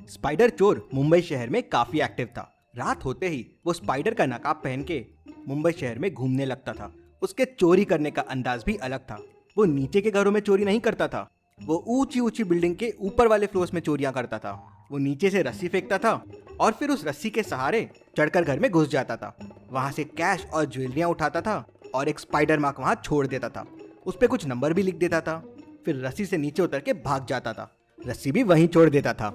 Spider चोर मुंबई शहर में काफी एक्टिव था। रात होते ही वो स्पाइडर का नकाब पहन के मुंबई शहर में घूमने लगता था। उसके चोरी करने का अंदाज भी अलग था। वो नीचे के घरों में चोरी नहीं करता था, वो ऊंची ऊंची बिल्डिंग के ऊपर वाले फ्लोर्स में चोरियां करता था। वो नीचे से रस्सी फेंकता था और फिर उस रस्सी के सहारे चढ़कर घर में घुस जाता था। वहां से कैश और ज्वेलरियां उठाता था और एक स्पाइडर मार्क वहां छोड़ देता था। उस पर कुछ नंबर भी लिख देता था। फिर रस्सी से नीचे उतर के भाग जाता था। रस्सी भी वहीं छोड़ देता था।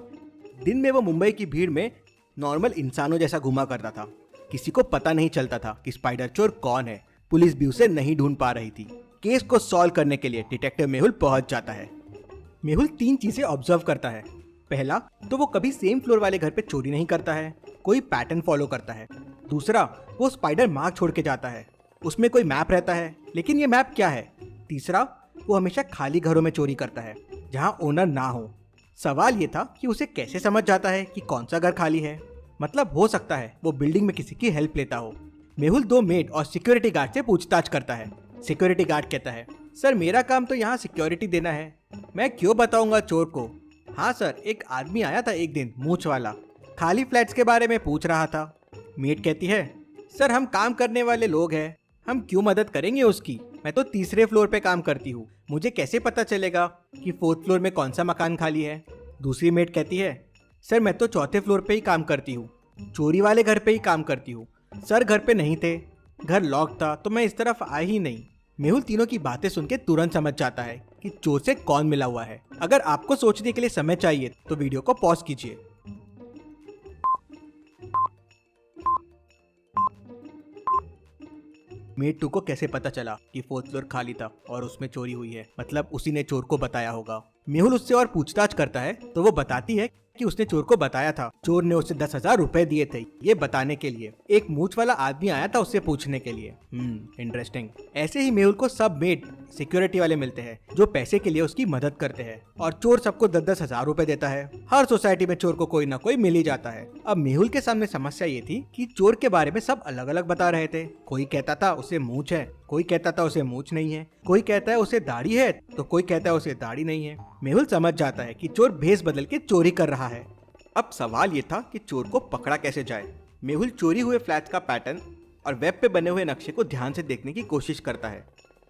दिन में वो मुंबई की भीड़ में नॉर्मल इंसानों जैसा घुमा करता था। किसी को पता नहीं चलता था कि स्पाइडर चोर कौन है। पुलिस भी उसे नहीं ढूंढ पा रही थी। केस को सॉल्व करने के लिए डिटेक्टिव मेहुल पहुंच जाता है। मेहुल 3 चीजें ऑब्जर्व करता है। पहला तो वो कभी सेम फ्लोर वाले घर पे चोरी नहीं करता है, कोई पैटर्न फॉलो करता है। दूसरा, वो स्पाइडर मार्क छोड़ के जाता है, उसमें कोई मैप रहता है, लेकिन ये मैप क्या है। तीसरा, वो हमेशा खाली घरों में चोरी करता है जहाँ ओनर ना हो। सवाल ये था कि उसे कैसे समझ जाता है कि कौन सा घर खाली है। मतलब हो सकता है वो बिल्डिंग में किसी की हेल्प लेता हो। मेहुल 2 मेड और सिक्योरिटी गार्ड से पूछताछ करता है। सिक्योरिटी गार्ड कहता है, सर मेरा काम तो यहाँ सिक्योरिटी देना है, मैं क्यों बताऊंगा चोर को। हाँ सर, एक आदमी आया था एक दिन, मूंछ वाला, खाली फ्लैट्स के बारे में पूछ रहा था। मेड कहती है, सर हम काम करने वाले लोग हैं, हम क्यों मदद करेंगे उसकी। मैं तो 3रे फ्लोर पे काम करती हूँ, मुझे कैसे पता चलेगा कि 4th फ्लोर में कौन सा मकान खाली है। दूसरी मेड कहती है, सर मैं तो 4थे फ्लोर पे ही काम करती हूँ, चोरी वाले घर पे ही काम करती हूँ। सर घर पे नहीं थे, घर लॉक था तो मैं इस तरफ आई ही नहीं। मेहुल तीनों की बातें सुन के तुरंत समझ जाता है कि चोर से कौन मिला हुआ है। अगर आपको सोचने के लिए समय चाहिए तो वीडियो को पॉज कीजिए। मेड 2 को कैसे पता चला कि 4th फ्लोर खाली था और उसमें चोरी हुई है। मतलब उसी ने चोर को बताया होगा। मेहुल उससे और पूछताछ करता है तो वो बताती है कि उसने चोर को बताया था। चोर ने उसे 10,000 रुपए दिए थे ये बताने के लिए। एक मूंछ वाला आदमी आया था उससे पूछने के लिए। इंटरेस्टिंग। ऐसे ही मेहुल को सब मेड सिक्योरिटी वाले मिलते हैं जो पैसे के लिए उसकी मदद करते हैं और चोर सबको 10,000 रुपए देता है। हर सोसाइटी में चोर को कोई ना कोई मिल ही जाता है। अब मेहुल के सामने समस्या ये थी कि चोर के बारे में सब अलग अलग बता रहे थे। कोई कहता था उसे मूंछ है, कोई कहता था उसे मूंछ नहीं है, कोई कहता है उसे दाढ़ी है तो कोई कहता है उसे दाढ़ी नहीं है। मेहुल समझ जाता है कि चोर भेस बदल के चोरी कर रहा है। अब सवाल ये था कि चोर को पकड़ा कैसे जाए। मेहुल चोरी हुए फ्लैट्स का पैटर्न और वेब पे बने हुए नक्शे को ध्यान से देखने की कोशिश करता है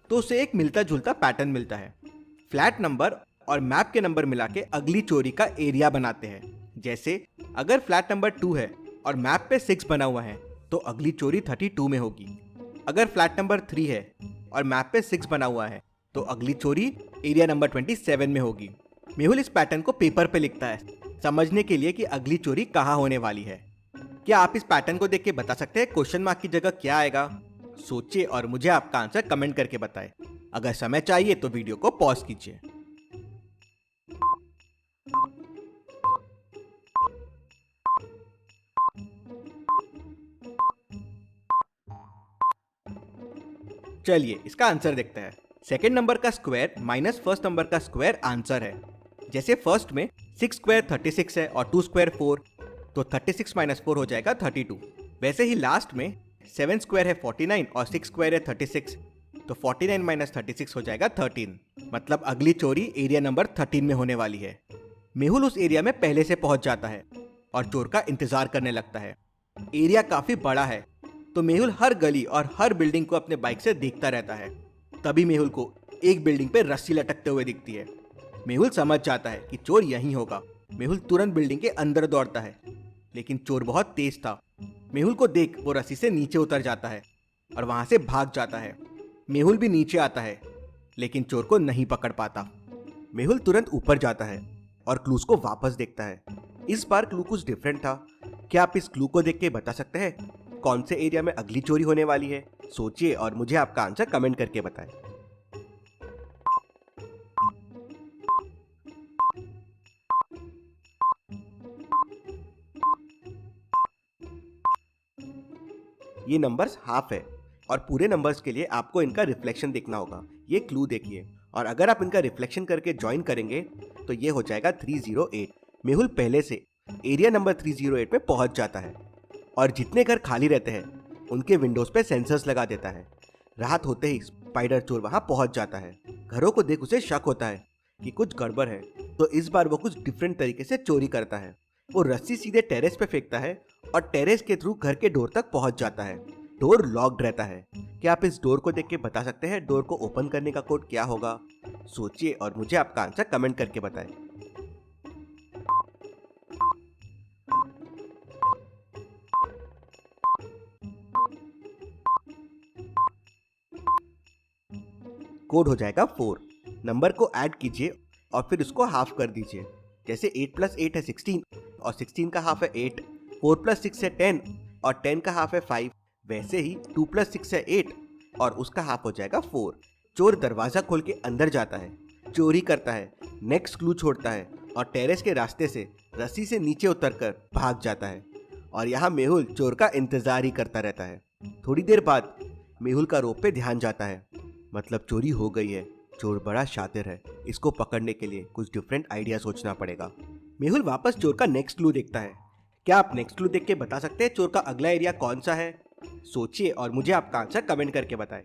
तो उसे एक मिलता जुलता पैटर्न मिलता है। फ्लैट नंबर और मैप के नंबर मिला के अगली चोरी का एरिया बनाते हैं। जैसे अगर फ्लैट नंबर 2 है और मैप पे 6 बना हुआ है तो अगली चोरी 32 में होगी। अगर फ्लैट नंबर 3 है और मैप पे 6 बना हुआ है तो अगली चोरी एरिया नंबर 27 में होगी। मेहुल इस पैटर्न को पेपर पे लिखता है समझने के लिए कि अगली चोरी कहाँ होने वाली है। क्या आप इस पैटर्न को देख के बता सकते हैं क्वेश्चन मार्क की जगह क्या आएगा? सोचिए और मुझे आपका आंसर कमेंट करके बताएं। अगर समय चाहिए तो वीडियो को पॉज कीजिए। चलिए इसका आंसर देखते हैं। सेकेंड नंबर का स्क्वायर माइनस फर्स्ट नंबर का स्क्वायर आंसर है। जैसे फर्स्ट में 6 स्क्वायर 36 है और 2 स्क्वायर 4, तो 36 माइनस 4 हो जाएगा 32। वैसे ही लास्ट में 7 स्क्वायर है 49 और 6 स्क्वायर है 36, तो 49 माइनस 36 हो जाएगा 13। मतलब अगली चोरी एरिया नंबर 13 में होने वाली है। मेहुल उस एरिया में पहले से पहुंच जाता है और चोर का इंतजार करने लगता है। एरिया काफी बड़ा है तो मेहुल हर गली और हर बिल्डिंग को अपने बाइक से देखता रहता है। तभी मेहुल को एक बिल्डिंग पे रस्सी लटकते हुए दिखती है। मेहुल समझ जाता है कि चोर यहीं होगा। मेहुल तुरंत बिल्डिंग के अंदर दौड़ता है, लेकिन चोर बहुत तेज था। मेहुल को देख वो रस्सी से नीचे उतर जाता है और वहां से भाग जाता है। मेहुल भी नीचे आता है, लेकिन चोर को नहीं पकड़ पाता। मेहुल तुरंत ऊपर जाता है और क्लूज को वापस देखता है। इस बार क्लू कुछ डिफरेंट था। क्या आप इस क्लू को देख के बता सकते हैं कौन से एरिया में अगली चोरी होने वाली है? सोचिए और मुझे आपका आंसर कमेंट करके बताएं। ये नंबर्स हाफ है और पूरे नंबर्स के लिए आपको इनका रिफ्लेक्शन देखना होगा। ये क्लू देखिए और अगर आप इनका रिफ्लेक्शन करके ज्वाइन करेंगे तो ये हो जाएगा 308। मेहुल पहले से एरिया नंबर 308 पे पहुंच जाता है और जितने घर खाली रहते हैं उनके विंडोज पे सेंसर्स लगा देता है। रात होते ही स्पाइडर चोर वहां पहुंच जाता है। घरों को देख उसे शक होता है कि कुछ गड़बड़ है, तो इस बार वो कुछ डिफरेंट तरीके से चोरी करता है। वो रस्सी सीधे टेरेस पे फेंकता है और टेरेस के थ्रू घर के डोर तक पहुंच जाता है। डोर लॉक्ड रहता है। क्या आप इस डोर को देख के बता सकते हैं डोर को ओपन करने का कोड क्या होगा? सोचिए और मुझे आपका आंसर कमेंट करके बताएं। कोड हो जाएगा 4। नंबर को ऐड कीजिए और फिर उसको हाफ कर दीजिए। जैसे 8 + 8 है 16 और 16 का हाफ है 8, 4 + 6 है 10 और 10 का हाफ है 5। वैसे ही 2 + 6 है 8 और उसका हाफ हो जाएगा 4। चोर दरवाजा खोल के अंदर जाता है, चोरी करता है, नेक्स्ट क्लू छोड़ता है और टेरेस के रास्ते से रस्सी से नीचे उतरकर भाग जाता है। और यहाँ मेहुल चोर का इंतजार ही करता रहता है। थोड़ी देर बाद मेहुल का रोप पे ध्यान जाता है, मतलब चोरी हो गई है। चोर बड़ा शातिर है, इसको पकड़ने के लिए कुछ डिफरेंट आइडिया सोचना पड़ेगा। मेहुल वापस चोर का नेक्स्ट क्लू देखता है। क्या आप नेक्स्ट क्लू देख के बता सकते हैं चोर का अगला एरिया कौन सा है? सोचिए और मुझे आपका आंसर कमेंट करके बताएं।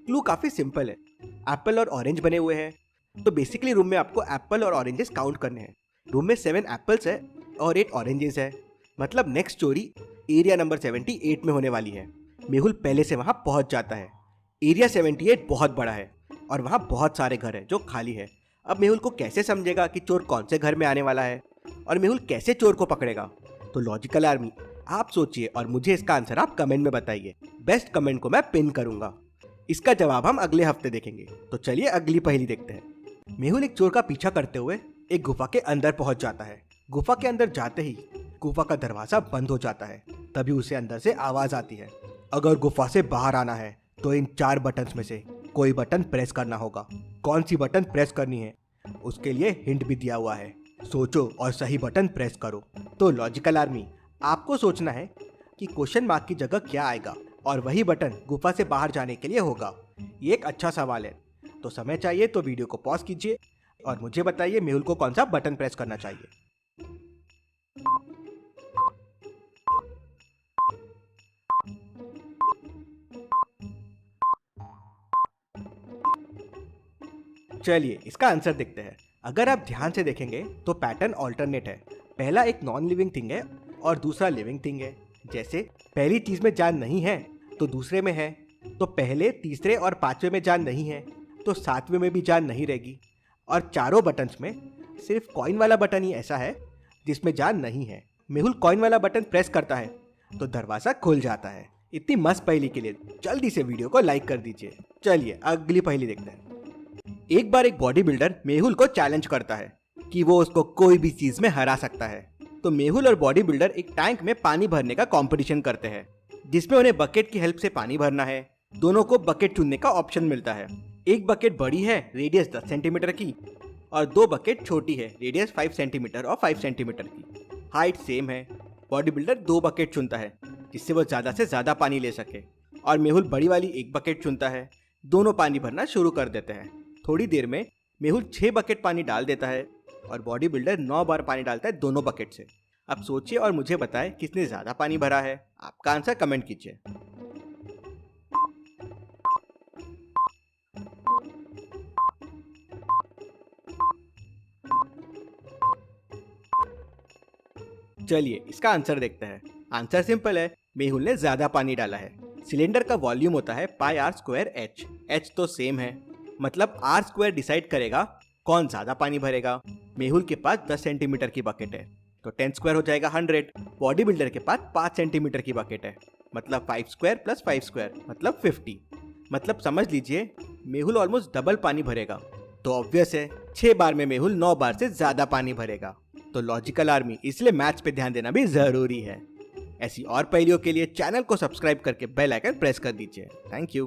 क्लू काफी सिंपल है। एप्पल और ऑरेंज बने हुए हैं, तो बेसिकली रूम में आपको एप्पल और ऑरेंजेस काउंट करने हैं। रूम में 7 एप्पल्स है और 8 ऑरेंजेस है, मतलब नेक्स्ट चोरी एरिया नंबर 78 में होने वाली है। मेहुल पहले से वहां पहुंच जाता है। एरिया 78 बहुत बड़ा है और वहां बहुत सारे घर हैं जो खाली है। अब मेहुल को कैसे समझेगा कि चोर कौन से घर में आने वाला है और मेहुल कैसे चोर को पकड़ेगा? तो लॉजिकल आर्मी, आप सोचिए और मुझे इसका आंसर आप कमेंट में बताइए। बेस्ट कमेंट को मैं पिन करूंगा। इसका जवाब हम अगले हफ्ते देखेंगे। तो चलिए अगली पहेली देखते हैं। मेहुल एक चोर का पीछा करते हुए एक गुफा के अंदर पहुंच जाता है। गुफा के अंदर जाते ही गुफा का दरवाजा बंद हो जाता है। तभी उसे अंदर से आवाज आती है, अगर गुफा से बाहर आना है तो इन 4 बटन्स में से कोई बटन प्रेस करना होगा। कौन सी बटन प्रेस करनी है उसके लिए हिंट भी दिया हुआ है। सोचो और सही बटन प्रेस करो। तो लॉजिकल आर्मी, आपको सोचना है कि क्वेश्चन मार्क की जगह क्या आएगा और वही बटन गुफा से बाहर जाने के लिए होगा। ये एक अच्छा सवाल है। तो समय चाहिए तो वीडियो को पॉज कीजिए और मुझे बताइए मेहुल को कौन सा बटन प्रेस करना चाहिए। चलिए इसका आंसर देखते हैं। अगर आप ध्यान से देखेंगे तो पैटर्न ऑल्टरनेट है। पहला एक नॉन लिविंग थिंग है और दूसरा लिविंग थिंग है। जैसे पहली चीज में जान नहीं है तो दूसरे में है, तो पहले, तीसरे और 5वें में जान नहीं है तो 7वें में भी जान नहीं रहेगी। और चारों बटन्स में सिर्फ कॉइन वाला बटन ही ऐसा है जिसमें जान नहीं है। मेहुल कॉइन वाला बटन प्रेस करता है तो दरवाजा खुल जाता है। इतनी मस्त पहेली के लिए जल्दी से वीडियो को लाइक कर दीजिए। चलिए अगली पहेली देखते हैं। एक बार एक बॉडी बिल्डर मेहुल को चैलेंज करता है कि वो उसको कोई भी चीज में हरा सकता है। तो मेहुल और बॉडी बिल्डर एक टैंक में पानी भरने का कंपटीशन करते हैं, जिसमें उन्हें बकेट की हेल्प से पानी भरना है। दोनों को बकेट चुनने का ऑप्शन मिलता है। एक बकेट बड़ी है, रेडियस 10 सेंटीमीटर की, और 2 बकेट छोटी है, रेडियस 5 सेंटीमीटर और 5 सेंटीमीटर की। हाइट सेम है। बॉडी बिल्डर 2 बकेट चुनता है जिससे वो ज्यादा से ज्यादा पानी ले सके, और मेहुल बड़ी वाली 1 बकेट चुनता है। दोनों पानी भरना शुरू कर देते हैं। थोड़ी देर में मेहुल 6 बकेट पानी डाल देता है और बॉडी बिल्डर 9 बार पानी डालता है दोनों बकेट से। अब सोचिए और मुझे बताएं किसने ज्यादा पानी भरा है। आपका आंसर कमेंट कीजिए। चलिए इसका आंसर देखते हैं। आंसर सिंपल है, मेहुल ने ज्यादा पानी डाला है। सिलेंडर का वॉल्यूम होता है πr²h। h तो सेम है, मतलब r² डिसाइड करेगा कौन ज्यादा पानी भरेगा। मेहुल के पास 10 सेंटीमीटर की बकेट है तो 10² हो जाएगा 100। बॉडी बिल्डर के पास 5 सेंटीमीटर की बकेट है, मतलब 5² + 5² मतलब 50। मतलब समझ लीजिए मेहुल ऑलमोस्ट डबल पानी भरेगा। तो ऑब्वियस है 6 बार में मेहुल 9 बार से ज्यादा पानी भरेगा। तो लॉजिकल आर्मी, इसलिए मैथ्स पे ध्यान देना भी जरूरी है। ऐसी और पहेलियों के लिए चैनल को सब्सक्राइब करके बेल आइकन प्रेस कर दीजिए। Thank you.